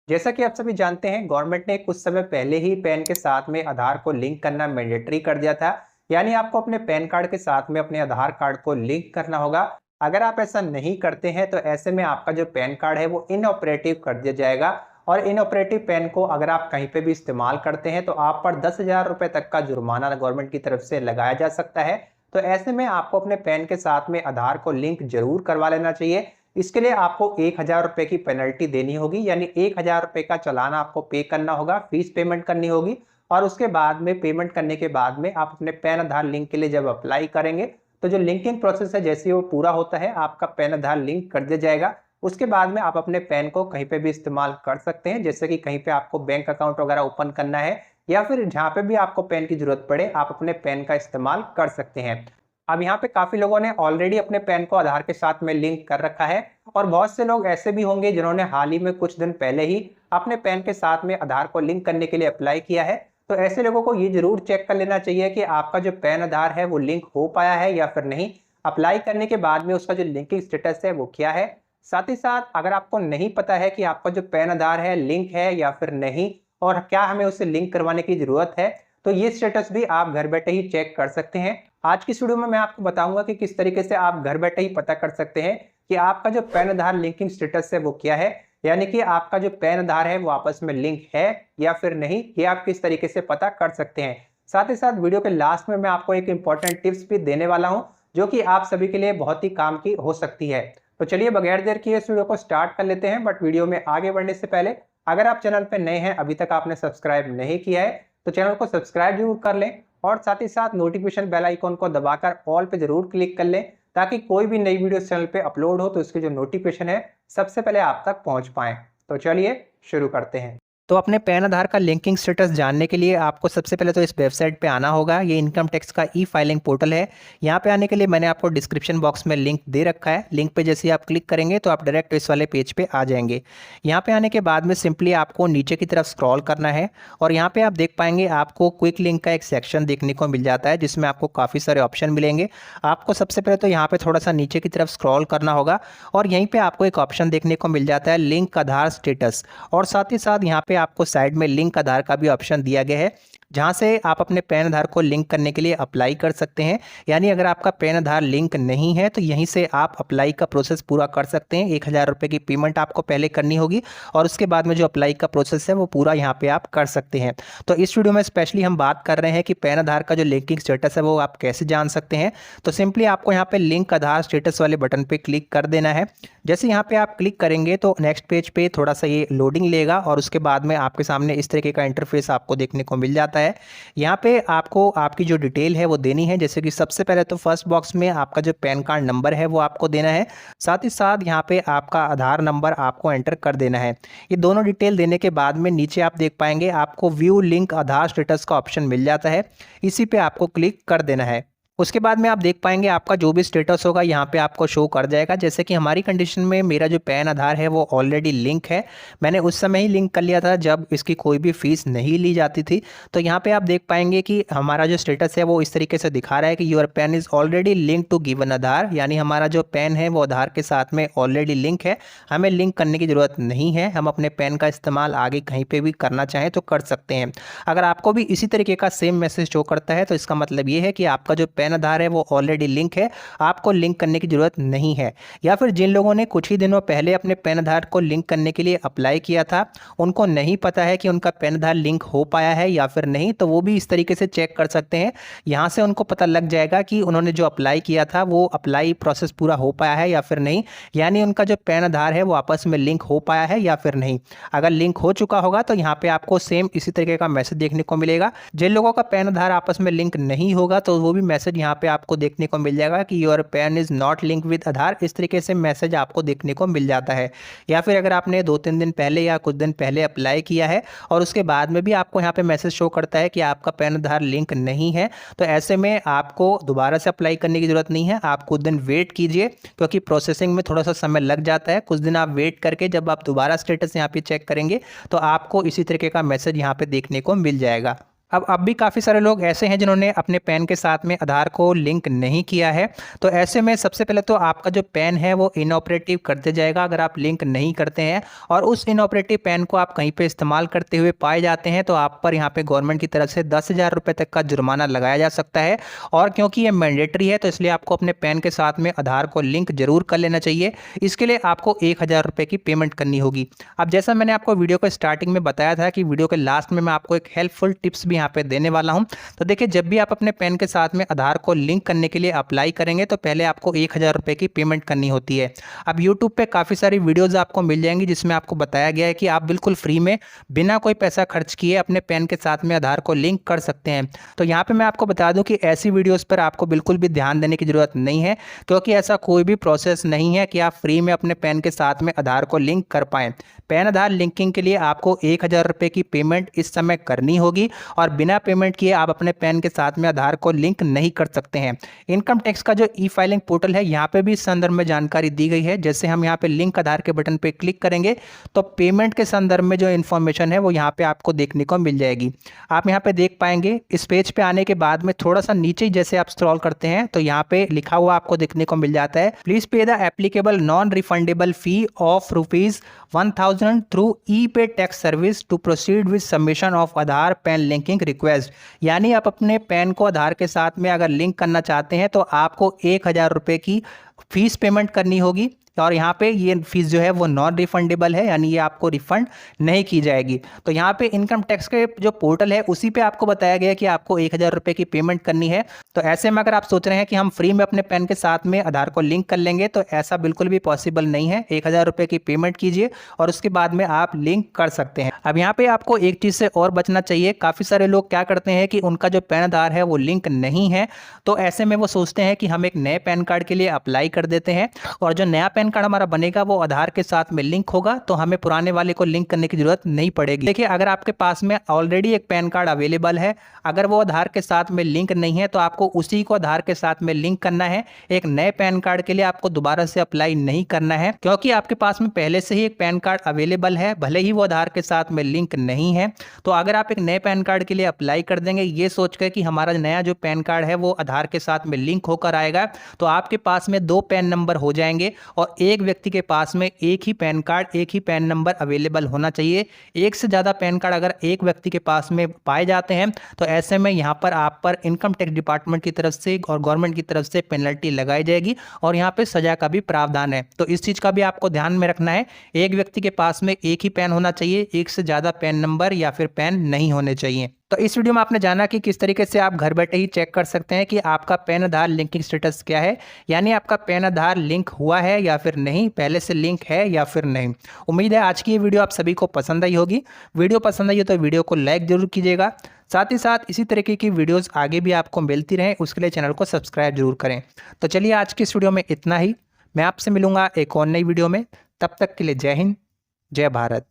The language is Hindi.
जैसा कि आप सभी जानते हैं, गवर्नमेंट ने कुछ समय पहले ही पैन के साथ में आधार को लिंक करना मैंडेटरी कर दिया था। यानी आपको अपने पैन कार्ड के साथ में अपने आधार कार्ड को लिंक करना होगा। अगर आप ऐसा नहीं करते हैं तो ऐसे में आपका जो पैन कार्ड है वो इनऑपरेटिव कर दिया जाएगा। और इनऑपरेटिव पैन को अगर आप कहीं पे भी इस्तेमाल करते हैं तो आप पर 10,000 रुपए तक का जुर्माना गवर्नमेंट की तरफ से लगाया जा सकता है। तो ऐसे में आपको अपने पैन के साथ में आधार को लिंक जरूर करवा लेना चाहिए। इसके लिए आपको 1,000 रुपए की पेनल्टी देनी होगी, यानी 1,000 रुपए का चालान आपको पे करना होगा, फीस पेमेंट करनी होगी। और उसके बाद में पेमेंट करने के बाद में आप अपने पैन आधार लिंक के लिए जब अप्लाई करेंगे तो जो लिंकिंग प्रोसेस है जैसे ही वो पूरा होता है आपका पैन आधार लिंक कर दिया जाएगा। उसके बाद में आप अपने पैन को कहीं पे भी इस्तेमाल कर सकते हैं, जैसे कि कहीं पे आपको बैंक अकाउंट वगैरह ओपन करना है या फिर जहां पे भी आपको पैन की जरूरत पड़े आप अपने पैन का इस्तेमाल कर सकते हैं। अब यहाँ पे काफी लोगों ने ऑलरेडी अपने पैन को आधार के साथ में लिंक कर रखा है और बहुत से लोग ऐसे भी होंगे जिन्होंने हाल ही में कुछ दिन पहले ही अपने पैन के साथ में आधार को लिंक करने के लिए अप्लाई किया है। तो ऐसे लोगों को ये जरूर चेक कर लेना चाहिए कि आपका जो पैन आधार है वो लिंक हो पाया है या फिर नहीं। अप्लाई करने के बाद में उसका जो लिंकिंग स्टेटस है वो क्या है। साथ ही साथ अगर आपको नहीं पता है कि आपका जो पैन आधार है लिंक है या फिर नहीं और क्या हमें उसे लिंक करवाने की जरूरत है, तो ये स्टेटस भी आप घर बैठे ही चेक कर सकते हैं। आज की इस वीडियो में मैं आपको बताऊंगा कि किस तरीके से आप घर बैठे ही पता कर सकते हैं कि आपका जो पैन आधार लिंकिंग स्टेटस है वो क्या है, यानी कि आपका जो पैन आधार है वो आपस में लिंक है या फिर नहीं, ये आप किस तरीके से पता कर सकते हैं। साथ ही साथ वीडियो के लास्ट में मैं आपको एक इंपॉर्टेंट टिप्स भी देने वाला हूं जो कि आप सभी के लिए बहुत ही काम की हो सकती है। तो चलिए बगैर देर किए इस वीडियो को स्टार्ट कर लेते हैं। बट वीडियो में आगे बढ़ने से पहले अगर आप चैनल पर नए हैं, अभी तक आपने सब्सक्राइब नहीं किया है तो चैनल को सब्सक्राइब जरूर कर लें और साथ ही साथ नोटिफिकेशन बेल आइकॉन को दबाकर ऑल पे जरूर क्लिक कर लें ताकि कोई भी नई वीडियो चैनल पे अपलोड हो तो उसकी जो नोटिफिकेशन है सबसे पहले आप तक पहुंच पाए। तो चलिए शुरू करते हैं। तो अपने पैन आधार का लिंकिंग स्टेटस जानने के लिए आपको सबसे पहले तो इस वेबसाइट पे आना होगा। ये इनकम टैक्स का ई फाइलिंग पोर्टल है। यहाँ पे आने के लिए मैंने आपको डिस्क्रिप्शन बॉक्स में लिंक दे रखा है। लिंक पे जैसे ही आप क्लिक करेंगे तो आप डायरेक्ट इस वाले पेज पे आ जाएंगे। यहाँ पे आने के बाद में सिंपली आपको नीचे की तरफ स्क्रॉल करना है और यहाँ पे आप देख पाएंगे आपको क्विक लिंक का एक सेक्शन देखने को मिल जाता है जिसमें आपको काफ़ी सारे ऑप्शन मिलेंगे। आपको सबसे पहले तो यहाँ पे थोड़ा सा नीचे की तरफ स्क्रॉल करना होगा और यहीं पे आपको एक ऑप्शन देखने को मिल जाता है लिंक आधार स्टेटस। और साथ ही साथ यहाँ पे आपको साइड में लिंक आधार का भी ऑप्शन दिया गया है जहां से आप अपने पैन आधार को लिंक करने के लिए अप्लाई कर सकते हैं। यानी अगर आपका पैन आधार लिंक नहीं है तो यहीं से आप अप्लाई का प्रोसेस पूरा कर सकते हैं। 1,000 रुपये की पेमेंट आपको पहले करनी होगी और उसके बाद में जो अप्लाई का प्रोसेस है वो पूरा यहाँ पे आप कर सकते हैं। तो इस वीडियो में स्पेशली हम बात कर रहे हैं कि पैन आधार का जो लिंकिंग स्टेटस है वो आप कैसे जान सकते हैं। तो सिंपली आपको यहाँ पे लिंक आधार स्टेटस वाले बटन पे क्लिक कर देना है। जैसे यहाँ पे आप क्लिक करेंगे तो नेक्स्ट पेज पे थोड़ा सा ये लोडिंग लेगा और उसके बाद में आपके सामने इस तरीके का इंटरफेस आपको देखने को मिल जाता है। यहाँ पे आपको आपकी जो डिटेल है वो देनी है, जैसे कि सबसे पहले तो फर्स्ट बॉक्स में आपका जो पैन कार्ड नंबर है वो आपको देना है। साथ ही साथ यहाँ पे आपका आधार नंबर आपको एंटर कर देना है। ये दोनों डिटेल देने के बाद में नीचे आप देख पाएंगे आपको व्यू लिंक आधार स्टेटस का ऑप्शन मिल जाता है। इसी पे आपको क्लिक कर देना है। उसके बाद में आप देख पाएंगे आपका जो भी स्टेटस होगा यहाँ पे आपको शो कर जाएगा। जैसे कि हमारी कंडीशन में मेरा जो पैन आधार है वो ऑलरेडी लिंक है। मैंने उस समय ही लिंक कर लिया था जब इसकी कोई भी फीस नहीं ली जाती थी। तो यहाँ पे आप देख पाएंगे कि हमारा जो स्टेटस है वो इस तरीके से दिखा रहा है कि your PAN is already link to given Aadhaar, यानी हमारा जो पैन है वो आधार के साथ में ऑलरेडी लिंक है। हमें लिंक करने की जरूरत नहीं है। हम अपने पैन का इस्तेमाल आगे कहीं पर भी करना चाहें तो कर सकते हैं। अगर आपको भी इसी तरीके का सेम मैसेज शो करता है तो इसका मतलब ये है कि आपका जो पैन आधार है वो ऑलरेडी लिंक है, आपको लिंक करने की जरूरत नहीं है। या फिर जिन लोगों ने कुछ ही दिनों पहले अपने पैन आधार को लिंक करने के लिए अप्लाई किया था, उनको नहीं पता है कि उनका पैन आधार लिंक हो पाया है या फिर नहीं, तो वो भी इस तरीके से चेक कर सकते हैं। यहाँ से उनको पता लग जाएगा कि उन्होंने जो अप्लाई किया था वो अप्लाई प्रोसेस पूरा हो पाया है या फिर नहीं, यानी उनका जो पैन आधार है वो आपस में लिंक हो पाया है या फिर नहीं। अगर लिंक हो चुका होगा तो यहाँ पे आपको सेम इसी तरीके का मैसेज देखने को मिलेगा। जिन लोगों का पैन आधार आपस में लिंक नहीं होगा तो वो भी मैसेज यहाँ पे आपको देखने को मिल जाएगा कि your PAN is not link with Aadhaar. इस तरीके से मैसेज आपको देखने को मिल जाता है। या फिर अगर आपने 2-3 दिन पहले या कुछ दिन पहले अप्लाई किया है और उसके बाद में भी आपको यहाँ पे मैसेज शो करता है कि आपका पैन आधार लिंक नहीं है, तो ऐसे में आपको दोबारा से अप्लाई करने की जरूरत नहीं है। आप कुछ दिन वेट कीजिए क्योंकि प्रोसेसिंग में थोड़ा सा समय लग जाता है। कुछ दिन आप वेट करके जब आप दोबारा स्टेटस यहाँ पे चेक करेंगे तो आपको इसी तरीके का मैसेज यहाँ पे देखने को मिल जाएगा। अब भी काफ़ी सारे लोग ऐसे हैं जिन्होंने अपने पैन के साथ में आधार को लिंक नहीं किया है। तो ऐसे में सबसे पहले तो आपका जो पैन है वो इनऑपरेटिव कर दिया जाएगा अगर आप लिंक नहीं करते हैं, और उस इनऑपरेटिव पैन को आप कहीं पे इस्तेमाल करते हुए पाए जाते हैं तो आप पर यहाँ पे गवर्नमेंट की तरफ से 10,000 रुपये तक का जुर्माना लगाया जा सकता है। और क्योंकि ये मैंडेटरी है तो इसलिए आपको अपने पैन के साथ में आधार को लिंक जरूर कर लेना चाहिए। इसके लिए आपको 1,000 रुपये की पेमेंट करनी होगी। अब जैसा मैंने आपको वीडियो को स्टार्टिंग में बताया था कि वीडियो के लास्ट में मैं आपको एक हेल्पफुल टिप्स भी यहाँ पे देने वाला हूँ। तो देखिए, जब भी आप अपने पैन के साथ में आधार को लिंक करने के लिए अप्लाई करेंगे तो पहले आपको 1,000 रुपये की पेमेंट करनी होती है। अब यूट्यूब पे काफ़ी सारी वीडियोज़ आपको मिल जाएंगी जिसमें आपको बताया गया है कि आप बिल्कुल फ्री में बिना कोई पैसा खर्च किए अपने पैन के साथ में आधार को लिंक कर सकते हैं। तो यहाँ पे मैं आपको बता दूं कि ऐसी वीडियोस पर आपको बिल्कुल भी ध्यान देने की ज़रूरत नहीं है, क्योंकि ऐसा कोई भी प्रोसेस नहीं है कि आप फ्री में अपने पैन के साथ में आधार को लिंक कर पाएँ। पैन आधार लिंकिंग के लिए आपको 1,000 रुपये की पेमेंट इस समय करनी होगी, और बिना पेमेंट किए आप अपने पैन के साथ में आधार को लिंक नहीं कर सकते हैं। इनकम टैक्स का जो ई फाइलिंग पोर्टल है यहाँ पे भी इस संदर्भ में जानकारी दी गई है। जैसे हम यहाँ पे लिंक आधार के बटन पे क्लिक करेंगे तो पेमेंट के संदर्भ में जो इन्फॉर्मेशन है वो यहाँ पे आपको देखने को मिल जाएगी। आप यहाँ पे देख पाएंगे। इस पेज पे आने के बाद में थोड़ा सा नीचे जैसे आप स्क्रॉल करते हैं तो यहाँ पे लिखा हुआ आपको देखने को मिल जाता है, please pay the applicable non refundable fee of ₹1,000 through e pay tax service to proceed with submission of Aadhaar PAN linking request. यानी आप अपने पैन को आधार के साथ में अगर लिंक करना चाहते हैं तो आपको 1,000 रुपये की फीस पेमेंट करनी होगी, और यहाँ पे ये फीस जो है वो नॉन रिफंडेबल है, यानी ये आपको रिफंड नहीं की जाएगी। तो यहाँ पे इनकम टैक्स के जो पोर्टल है उसी पे आपको बताया गया है कि आपको 1,000 रुपये की पेमेंट करनी है। तो ऐसे में अगर आप सोच रहे हैं कि हम फ्री में अपने पैन के साथ में आधार को लिंक कर लेंगे तो ऐसा बिल्कुल भी पॉसिबल नहीं है। 1,000 रुपये की पेमेंट कीजिए और उसके बाद में आप लिंक कर सकते हैं। अब यहाँ पे आपको एक चीज़ से और बचना चाहिए। काफ़ी सारे लोग क्या करते हैं कि उनका जो पैन आधार है वो लिंक नहीं है, तो ऐसे में वो सोचते हैं कि हम एक नए पैन कार्ड के लिए अप्लाई कर देते हैं, और जो नया पैन कार्ड हमारा बनेगा वो आधार के साथ में लिंक होगा, तो हमें पुराने वाले को लिंक करने की जरूरत नहीं पड़ेगी। देखिए, अगर आपके पास में ऑलरेडी एक पैन कार्ड अवेलेबल है, अगर वो आधार के साथ में लिंक नहीं है तो आपको उसी को आधार के साथ में लिंक करना है। एक नए पैन कार्ड के लिए आपको दोबारा से अप्लाई नहीं करना है, क्योंकि आपके पास में पहले से ही एक पैन कार्ड अवेलेबल है, भले ही वो आधार के साथ में लिंक नहीं है। तो अगर आप एक नए पैन कार्ड के लिए अप्लाई कर देंगे ये सोचकर कि हमारा नया जो पैन कार्ड है वो आधार के साथ में लिंक होकर आएगा, तो आपके पास में 2 पैन नंबर हो जाएंगे, और एक व्यक्ति के पास में एक ही पैन कार्ड, एक ही पैन नंबर अवेलेबल होना चाहिए। एक से ज़्यादा पैन कार्ड अगर एक व्यक्ति के पास में पाए जाते हैं तो ऐसे में यहाँ पर आप पर इनकम टैक्स डिपार्टमेंट की तरफ से और गवर्नमेंट की तरफ से पेनल्टी लगाई जाएगी, और यहाँ पे सजा का भी प्रावधान है। तो इस चीज़ का भी आपको ध्यान में रखना है। एक व्यक्ति के पास में एक ही पैन होना चाहिए, एक से ज़्यादा पैन नंबर या फिर पैन नहीं होने चाहिए। तो इस वीडियो में आपने जाना कि किस तरीके से आप घर बैठे ही चेक कर सकते हैं कि आपका पैन आधार लिंकिंग स्टेटस क्या है, यानी आपका पैन आधार लिंक हुआ है या फिर नहीं, पहले से लिंक है या फिर नहीं। उम्मीद है आज की ये वीडियो आप सभी को पसंद आई होगी। वीडियो पसंद आई हो तो वीडियो को लाइक जरूर कीजिएगा। साथ ही साथ इसी तरीके की वीडियोज़ आगे भी आपको मिलती रहें, उसके लिए चैनल को सब्सक्राइब जरूर करें। तो चलिए, आज की इस वीडियो में इतना ही। मैं आपसे मिलूंगा एक और नई वीडियो में। तब तक के लिए जय हिंद, जय भारत।